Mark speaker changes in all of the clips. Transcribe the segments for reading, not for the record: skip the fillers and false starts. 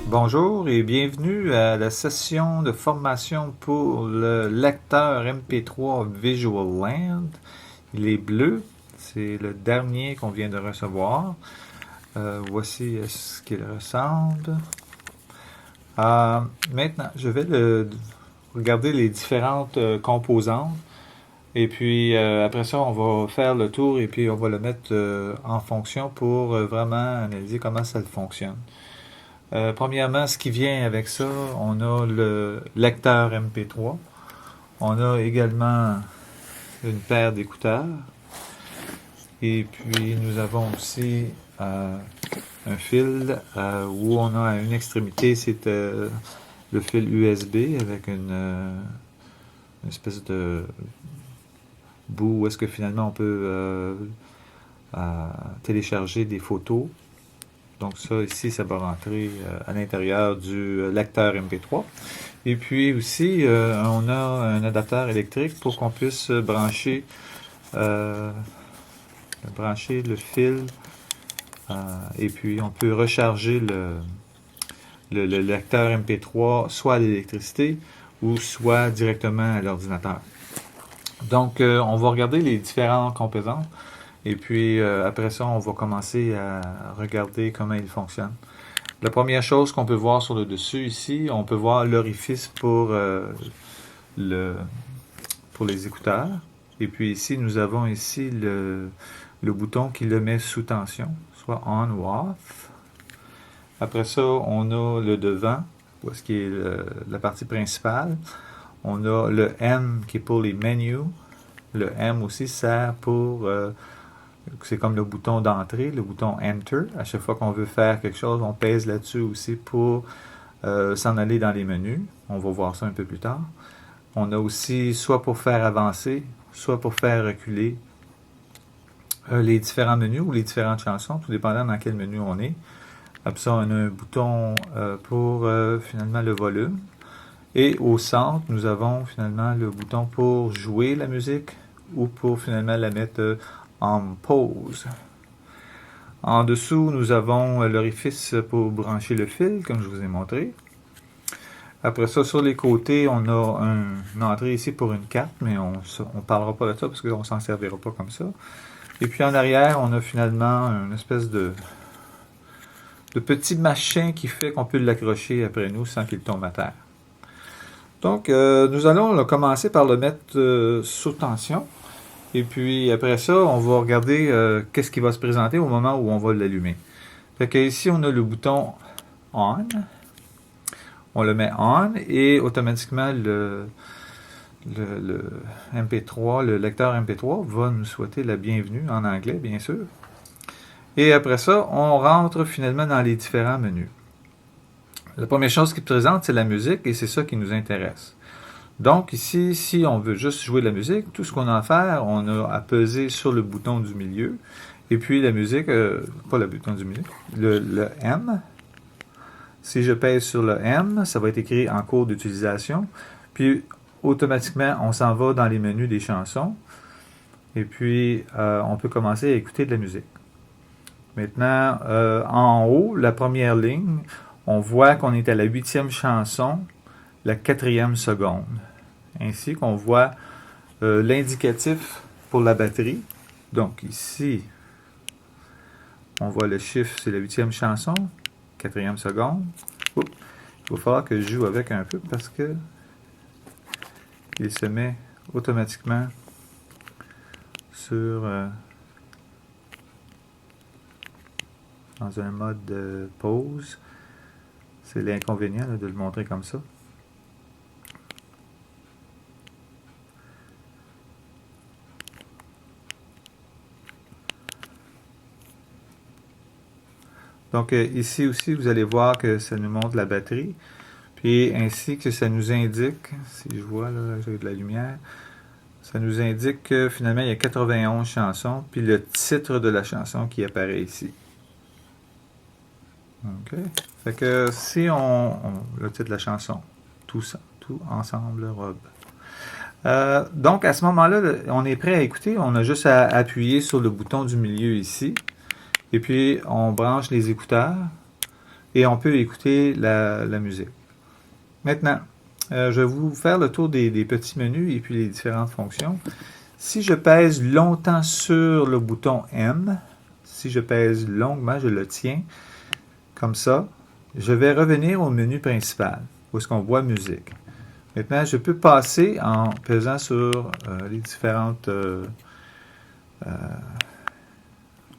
Speaker 1: Bonjour et bienvenue à la session de formation pour le lecteur MP3 Visual Land. Il est bleu, c'est le dernier qu'on vient de recevoir. Voici ce qu'il ressemble. Maintenant, je vais regarder les différentes composantes. Et puis après ça, on va faire le tour et puis on va le mettre en fonction pour vraiment analyser comment ça fonctionne. Premièrement, ce qui vient avec ça, on a le lecteur MP3. On a également une paire d'écouteurs. Et puis, nous avons aussi un fil où on a à une extrémité, c'est le fil USB avec une espèce de bout où est-ce que finalement on peut télécharger des photos. Donc ça, ici, ça va rentrer à l'intérieur du lecteur MP3. Et puis aussi, on a un adaptateur électrique pour qu'on puisse brancher le fil. Et puis, on peut recharger le lecteur MP3 soit à l'électricité ou soit directement à l'ordinateur. Donc, on va regarder les différentes composantes. Et puis, après ça, on va commencer à regarder comment il fonctionne. La première chose qu'on peut voir sur le dessus ici, on peut voir l'orifice pour les écouteurs. Et puis ici, nous avons ici le bouton qui le met sous tension, soit on ou off. Après ça, on a le devant, où est-ce qui est la partie principale. On a le M qui est pour les menus. Le M aussi sert pour... c'est comme le bouton d'entrée, le bouton Enter. À chaque fois qu'on veut faire quelque chose, on pèse là-dessus aussi pour s'en aller dans les menus. On va voir ça un peu plus tard. On a aussi soit pour faire avancer, soit pour faire reculer les différents menus ou les différentes chansons, tout dépendant dans quel menu on est. Après ça, on a un bouton pour finalement le volume. Et au centre, nous avons finalement le bouton pour jouer la musique ou pour finalement la mettre en pause. En dessous, nous avons l'orifice pour brancher le fil, comme je vous ai montré. Après ça, sur les côtés, on a une entrée ici pour une carte, mais on ne parlera pas de ça parce qu'on ne s'en servira pas comme ça. Et puis en arrière, on a finalement une espèce de petit machin qui fait qu'on peut l'accrocher après nous sans qu'il tombe à terre. Donc, nous allons commencer par le mettre sous tension. Et puis après ça, on va regarder qu'est-ce qui va se présenter au moment où on va l'allumer. Fait que ici, on a le bouton On. On le met On et automatiquement le MP3, le lecteur MP3 va nous souhaiter la bienvenue en anglais, bien sûr. Et après ça, on rentre finalement dans les différents menus. La première chose qui présente, c'est la musique et c'est ça qui nous intéresse. Donc ici, si on veut juste jouer de la musique, tout ce qu'on a à faire, on a à peser sur le bouton du milieu. Et puis la musique, pas le bouton du milieu, le M. Si je pèse sur le M, ça va être écrit en cours d'utilisation. Puis automatiquement, on s'en va dans les menus des chansons. Et puis, on peut commencer à écouter de la musique. Maintenant, en haut, la première ligne, on voit qu'on est à la 8e chanson, la 4e seconde. Ainsi qu'on voit l'indicatif pour la batterie. Donc ici, on voit le chiffre, c'est la 8e chanson, 4e seconde. Oups, il va falloir que je joue avec un peu parce que il se met automatiquement sur dans un mode de pause. C'est l'inconvénient de le montrer comme ça. Donc ici aussi, vous allez voir que ça nous montre la batterie. Puis ainsi que ça nous indique, si je vois là, j'ai de la lumière, ça nous indique que finalement il y a 91 chansons, puis le titre de la chanson qui apparaît ici. OK. Fait que si le titre de la chanson, tout ça, tout ensemble, robe. Donc à ce moment-là, on est prêt à écouter, on a juste à appuyer sur le bouton du milieu ici. Et puis, on branche les écouteurs. et on peut écouter la musique. Maintenant, je vais vous faire le tour des petits menus et puis les différentes fonctions. Si je pèse longtemps sur le bouton M, si je pèse longuement, je le tiens comme ça, je vais revenir au menu principal, où est-ce qu'on voit musique. Maintenant, je peux passer en pesant sur les différentes...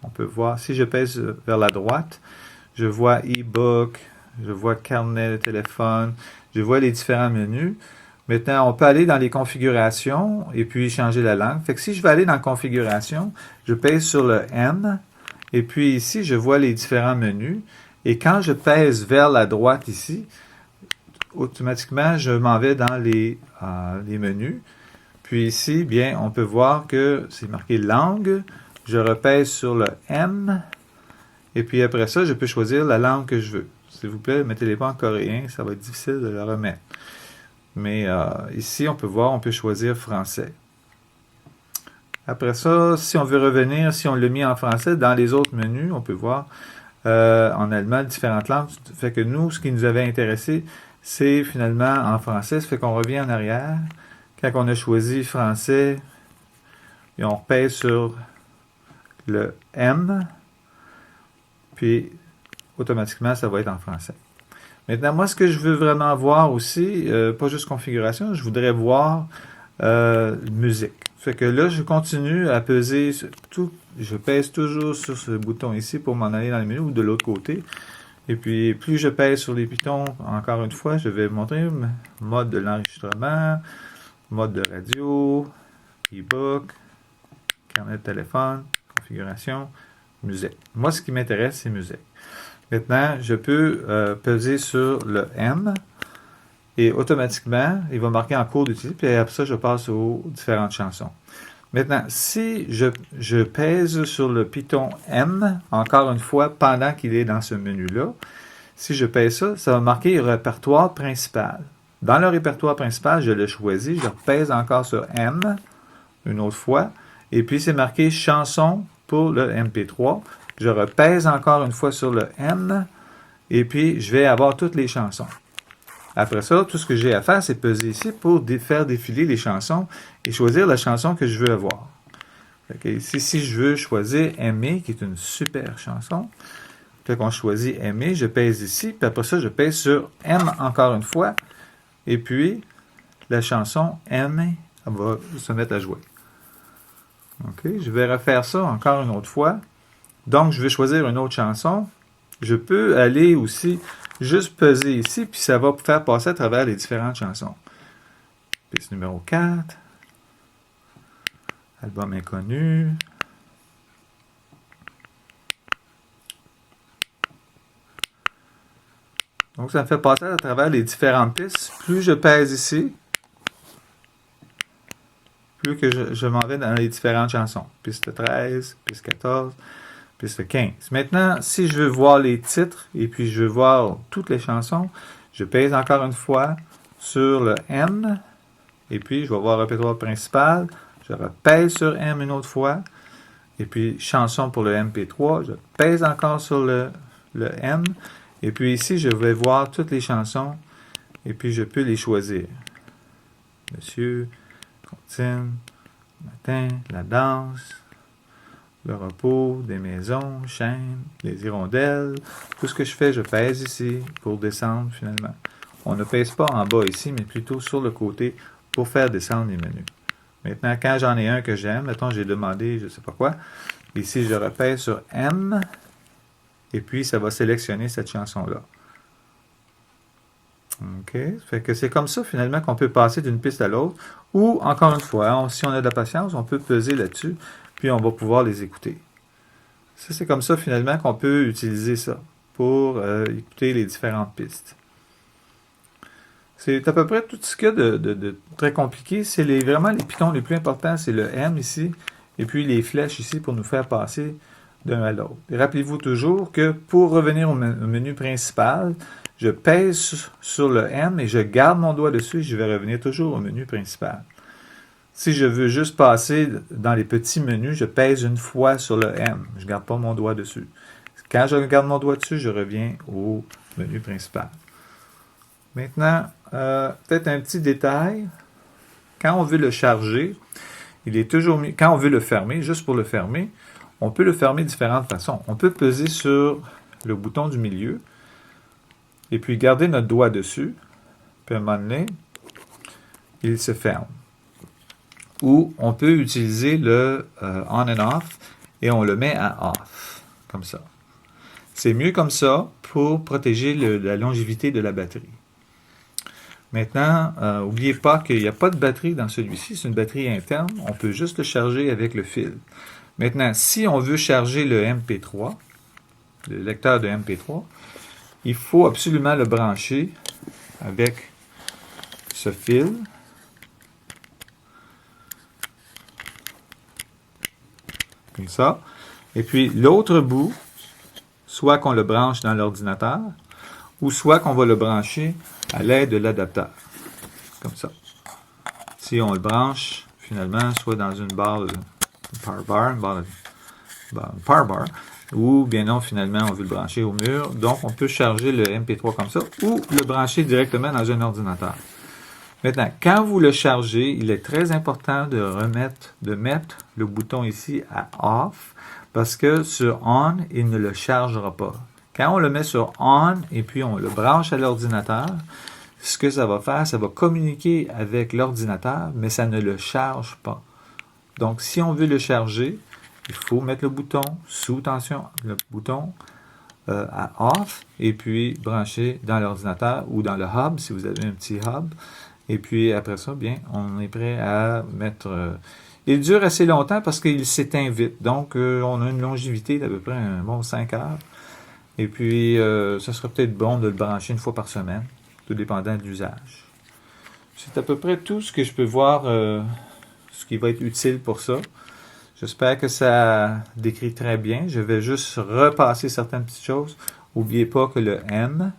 Speaker 1: on peut voir, si je pèse vers la droite, je vois e-book, je vois carnet de téléphone, je vois les différents menus. Maintenant, on peut aller dans les configurations et puis changer la langue. Fait que si je vais aller dans configuration, je pèse sur le M et puis ici, je vois les différents menus. Et quand je pèse vers la droite ici, automatiquement, je m'en vais dans les menus. Puis ici, bien, on peut voir que c'est marqué langue. Je repèse sur le M. Et puis après ça, je peux choisir la langue que je veux. S'il vous plaît, mettez-les pas en coréen, ça va être difficile de le remettre. Mais ici, on peut voir, on peut choisir français. Après ça, si on veut revenir, si on l'a mis en français, dans les autres menus, on peut voir en allemand différentes langues. Ça fait que nous, ce qui nous avait intéressé, c'est finalement en français. Ça fait qu'on revient en arrière. Quand on a choisi français, et on repèse sur le M, puis automatiquement, ça va être en français. Maintenant, moi, ce que je veux vraiment voir aussi, pas juste configuration, je voudrais voir musique. Fait que là, je continue à peser sur tout. Je pèse toujours sur ce bouton ici pour m'en aller dans le menu ou de l'autre côté. Et puis, plus je pèse sur les pitons, encore une fois, je vais montrer mode de l'enregistrement, mode de radio, e-book, carnet de téléphone, configuration, musique. Moi, ce qui m'intéresse, c'est musique. Maintenant, je peux peser sur le M et automatiquement, il va marquer en cours d'utilisation, puis après ça, je passe aux différentes chansons. Maintenant, si je pèse sur le piton M, encore une fois, pendant qu'il est dans ce menu-là, si je pèse ça, ça va marquer répertoire principal. Dans le répertoire principal, je le choisis, je pèse encore sur M une autre fois, et puis c'est marqué chanson pour le MP3. Je repèse encore une fois sur le M, et puis je vais avoir toutes les chansons. Après ça, tout ce que j'ai à faire, c'est peser ici pour faire défiler les chansons et choisir la chanson que je veux avoir. Ici, si je veux choisir Aimer, qui est une super chanson, fait qu'on choisit Aimer, je pèse ici, puis après ça, je pèse sur M encore une fois, et puis la chanson Aimer va se mettre à jouer. OK, je vais refaire ça encore une autre fois. Donc, je vais choisir une autre chanson. Je peux aller aussi juste peser ici, puis ça va faire passer à travers les différentes chansons. Piste numéro 4. Album inconnu. Donc, ça me fait passer à travers les différentes pistes. Plus je pèse ici, plus que je m'en vais dans les différentes chansons. Piste 13, piste 14, piste 15. Maintenant, si je veux voir les titres et puis je veux voir toutes les chansons, je pèse encore une fois sur le M et puis je vais voir le répertoire principal. Je repèse sur M une autre fois et puis chanson pour le MP3. Je pèse encore sur le M et puis ici, je vais voir toutes les chansons et puis je peux les choisir. Monsieur, Contine, Matin, La danse, Le repos, Des maisons, Chaîne, Les hirondelles. Tout ce que je fais, je pèse ici pour descendre finalement. On ne pèse pas en bas ici, mais plutôt sur le côté pour faire descendre les menus. Maintenant, quand j'en ai un que j'aime, mettons j'ai demandé je ne sais pas quoi, ici je repèse sur M et puis ça va sélectionner cette chanson-là. OK. Fait que c'est comme ça, finalement, qu'on peut passer d'une piste à l'autre. Ou, encore une fois, si on a de la patience, on peut peser là-dessus, puis on va pouvoir les écouter. Ça, c'est comme ça, finalement, qu'on peut utiliser ça pour écouter les différentes pistes. C'est à peu près tout ce qu'il y a de très compliqué. C'est vraiment les pitons les plus importants, c'est le M ici, et puis les flèches ici pour nous faire passer d'un à l'autre. Et rappelez-vous toujours que pour revenir au menu principal, je pèse sur le M et je garde mon doigt dessus et je vais revenir toujours au menu principal. Si je veux juste passer dans les petits menus, je pèse une fois sur le M. Je ne garde pas mon doigt dessus. Quand je garde mon doigt dessus, je reviens au menu principal. Maintenant, peut-être un petit détail. Quand on veut le charger, il est toujours mieux, quand on veut le fermer, juste pour le fermer, on peut le fermer de différentes façons. On peut peser sur le bouton du milieu et puis garder notre doigt dessus. Puis à un moment donné, il se ferme. Ou on peut utiliser le on and off et on le met à off, comme ça. C'est mieux comme ça pour protéger la longévité de la batterie. Maintenant, n'oubliez pas qu'il n'y a pas de batterie dans celui-ci, c'est une batterie interne. On peut juste le charger avec le fil. Maintenant, si on veut charger le MP3, le lecteur de MP3, il faut absolument le brancher avec ce fil. Comme ça. Et puis l'autre bout, soit qu'on le branche dans l'ordinateur, ou soit qu'on va le brancher à l'aide de l'adapteur. Comme ça. Si on le branche, finalement, soit dans une barre, une power bar, ou bien non, finalement, on veut le brancher au mur. Donc, on peut charger le MP3 comme ça, ou le brancher directement dans un ordinateur. Maintenant, quand vous le chargez, il est très important de mettre le bouton ici à off, parce que sur on, il ne le chargera pas. Quand on le met sur on et puis on le branche à l'ordinateur, ce que ça va faire, ça va communiquer avec l'ordinateur, mais ça ne le charge pas. Donc, si on veut le charger, il faut mettre le bouton sous tension, le bouton à off, et puis brancher dans l'ordinateur ou dans le hub, si vous avez un petit hub. Et puis après ça, bien, on est prêt à mettre... il dure assez longtemps parce qu'il s'éteint vite. Donc, on a une longévité d'à peu près un bon 5 heures. Et puis, ça serait peut-être bon de le brancher une fois par semaine, tout dépendant de l'usage. C'est à peu près tout ce que je peux voir, ce qui va être utile pour ça. J'espère que ça décrit très bien. Je vais juste repasser certaines petites choses. N'oubliez pas que le M,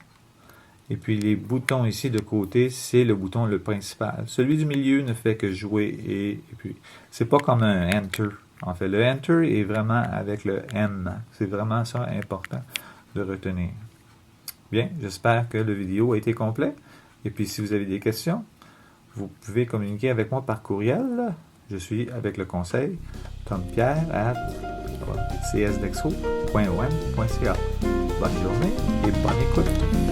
Speaker 1: et puis les boutons ici de côté, c'est le bouton le principal. Celui du milieu ne fait que jouer et puis c'est pas comme un Enter. En fait, le Enter est vraiment avec le M. C'est vraiment ça important de retenir. Bien, j'espère que la vidéo a été complète. Et puis, si vous avez des questions, vous pouvez communiquer avec moi par courriel. Je suis avec le conseil tompierre@csdexo.on.ca. Bonne journée et bonne écoute.